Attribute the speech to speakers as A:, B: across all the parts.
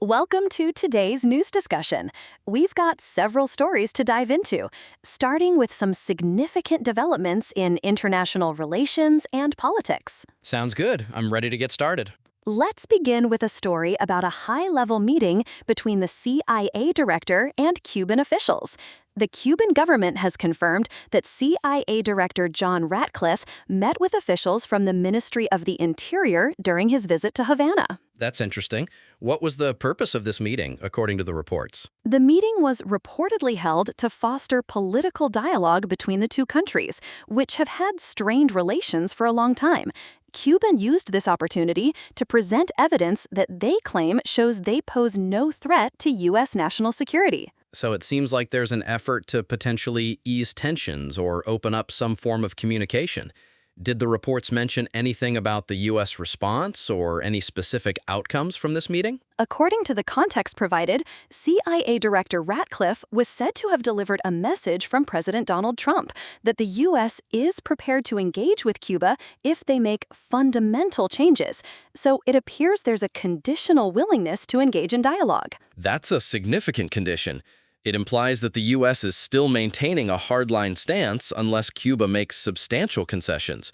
A: Welcome to today's news discussion. We've got several stories to dive into, starting with some significant developments in international relations and politics.
B: Sounds good. I'm ready to get started.
A: Let's begin with a story about a high-level meeting between the CIA director and Cuban officials. The Cuban government has confirmed that CIA Director John Ratcliffe met with officials from the Ministry of the Interior during his visit to Havana.
B: That's interesting. What was the purpose of this meeting, according to the reports?
A: The meeting was reportedly held to foster political dialogue between the two countries, which have had strained relations for a long time. Cuba used this opportunity to present evidence that they claim shows they pose no threat to U.S. national security.
B: So it seems like there's an effort to potentially ease tensions or open up some form of communication. Did the reports mention anything about the U.S. response or any specific outcomes from this meeting?
A: According to the context provided, CIA Director Ratcliffe was said to have delivered a message from President Donald Trump that the U.S. is prepared to engage with Cuba if they make fundamental changes. So it appears there's a conditional willingness to engage in dialogue.
B: That's a significant condition. It implies that the U.S. is still maintaining a hardline stance unless Cuba makes substantial concessions.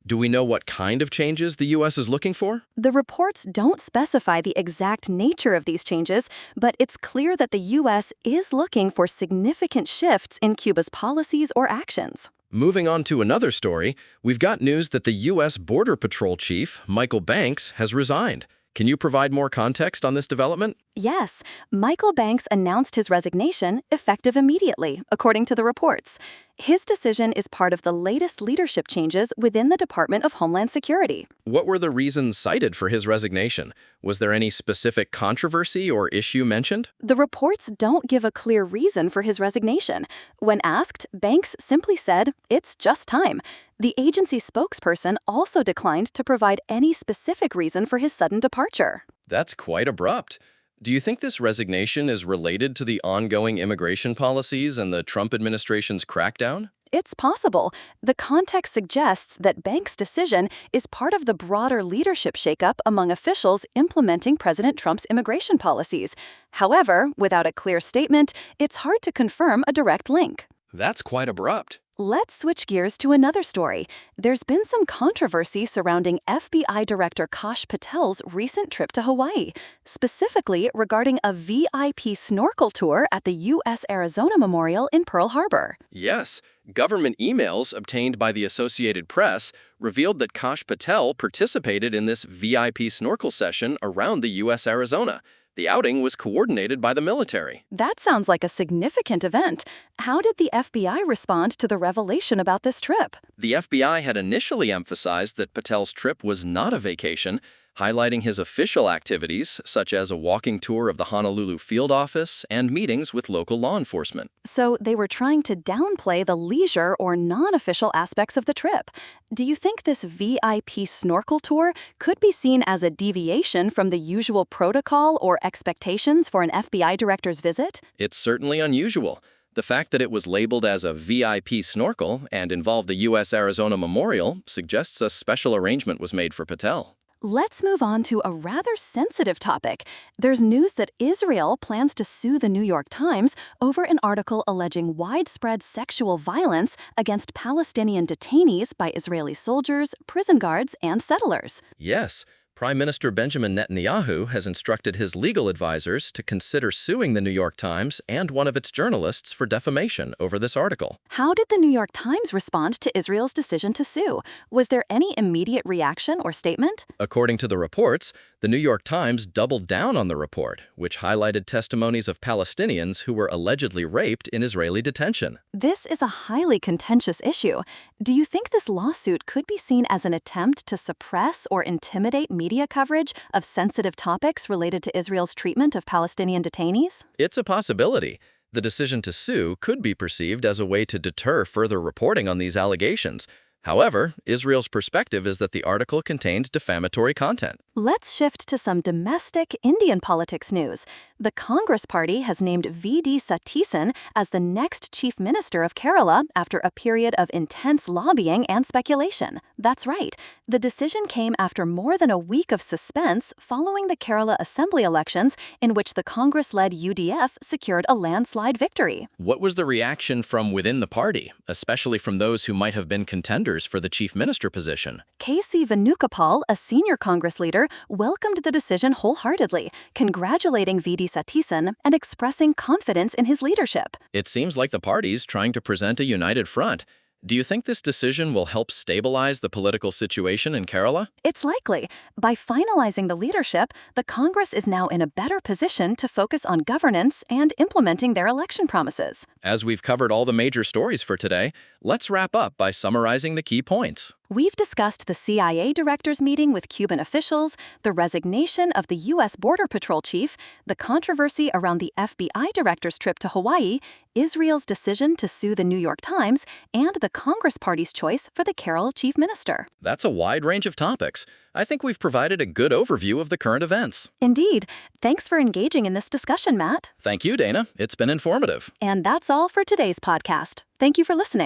B: Do we know what kind of changes the U.S. is looking for?
A: The reports don't specify the exact nature of these changes, but it's clear that the U.S. is looking for significant shifts in Cuba's policies or actions.
B: Moving on to another story, we've got news that the U.S. Border Patrol Chief, Michael Banks, has resigned. Can you provide more context on this development?
A: Yes, Michael Banks announced his resignation effective immediately, according to the reports. His decision is part of the latest leadership changes within the Department of Homeland Security.
B: What were the reasons cited for his resignation? Was there any specific controversy or issue mentioned?
A: The reports don't give a clear reason for his resignation. When asked, Banks simply said, "It's just time." The agency spokesperson also declined to provide any specific reason for his sudden departure.
B: That's quite abrupt. Do you think this resignation is related to the ongoing immigration policies and the Trump administration's crackdown?
A: It's possible. The context suggests that Banks' decision is part of the broader leadership shakeup among officials implementing President Trump's immigration policies. However, without a clear statement, it's hard to confirm a direct link.
B: That's quite abrupt.
A: Let's switch gears to another story. There's been some controversy surrounding FBI Director Kash Patel's recent trip to Hawaii, specifically regarding a VIP snorkel tour at the U.S. Arizona Memorial in Pearl Harbor.
B: Yes, government emails obtained by the Associated Press revealed that Kash Patel participated in this VIP snorkel session around the U.S. Arizona. The outing was coordinated by the military.
A: That sounds like a significant event. How did the FBI respond to the revelation about this trip?
B: The FBI had initially emphasized that Patel's trip was not a vacation, highlighting his official activities, such as a walking tour of the Honolulu field office and meetings with local law enforcement.
A: So they were trying to downplay the leisure or non-official aspects of the trip. Do you think this VIP snorkel tour could be seen as a deviation from the usual protocol or expectations for an FBI director's visit?
B: It's certainly unusual. The fact that it was labeled as a VIP snorkel and involved the U.S. Arizona Memorial suggests a special arrangement was made for Patel.
A: Let's move on to a rather sensitive topic. There's news that Israel plans to sue the New York Times over an article alleging widespread sexual violence against Palestinian detainees by Israeli soldiers, prison guards, and settlers.
B: Yes, Prime Minister Benjamin Netanyahu has instructed his legal advisors to consider suing the New York Times and one of its journalists for defamation over this article.
A: How did the New York Times respond to Israel's decision to sue? Was there any immediate reaction or statement?
B: According to the reports, the New York Times doubled down on the report, which highlighted testimonies of Palestinians who were allegedly raped in Israeli detention.
A: This is a highly contentious issue. Do you think this lawsuit could be seen as an attempt to suppress or intimidate media coverage of sensitive topics related to Israel's treatment of Palestinian detainees?
B: It's a possibility. The decision to sue could be perceived as a way to deter further reporting on these allegations. However, Israel's perspective is that the article contained defamatory content.
A: Let's shift to some domestic Indian politics news. The Congress Party has named V.D. Satheesan as the next Chief Minister of Kerala after a period of intense lobbying and speculation. That's right. The decision came after more than a week of suspense following the Kerala Assembly elections, in which the Congress-led UDF secured a landslide victory.
B: What was the reaction from within the party, especially from those who might have been contenders for the chief minister position?
A: K.C. Venugopal, a senior Congress leader, welcomed the decision wholeheartedly, congratulating V.D. Satheesan and expressing confidence in his leadership.
B: It seems like the party's trying to present a united front. Do you think this decision will help stabilize the political situation in Kerala?
A: It's likely. By finalizing the leadership, the Congress is now in a better position to focus on governance and implementing their election promises.
B: As we've covered all the major stories for today, let's wrap up by summarizing the key points.
A: We've discussed the CIA director's meeting with Cuban officials, the resignation of the U.S. Border Patrol chief, the controversy around the FBI director's trip to Hawaii, Israel's decision to sue the New York Times, and the Congress Party's choice for the Kerala chief minister.
B: That's a wide range of topics. I think we've provided a good overview of the current events.
A: Indeed. Thanks for engaging in this discussion, Matt.
B: Thank you, Dana. It's been informative.
A: And that's all for today's podcast. Thank you for listening.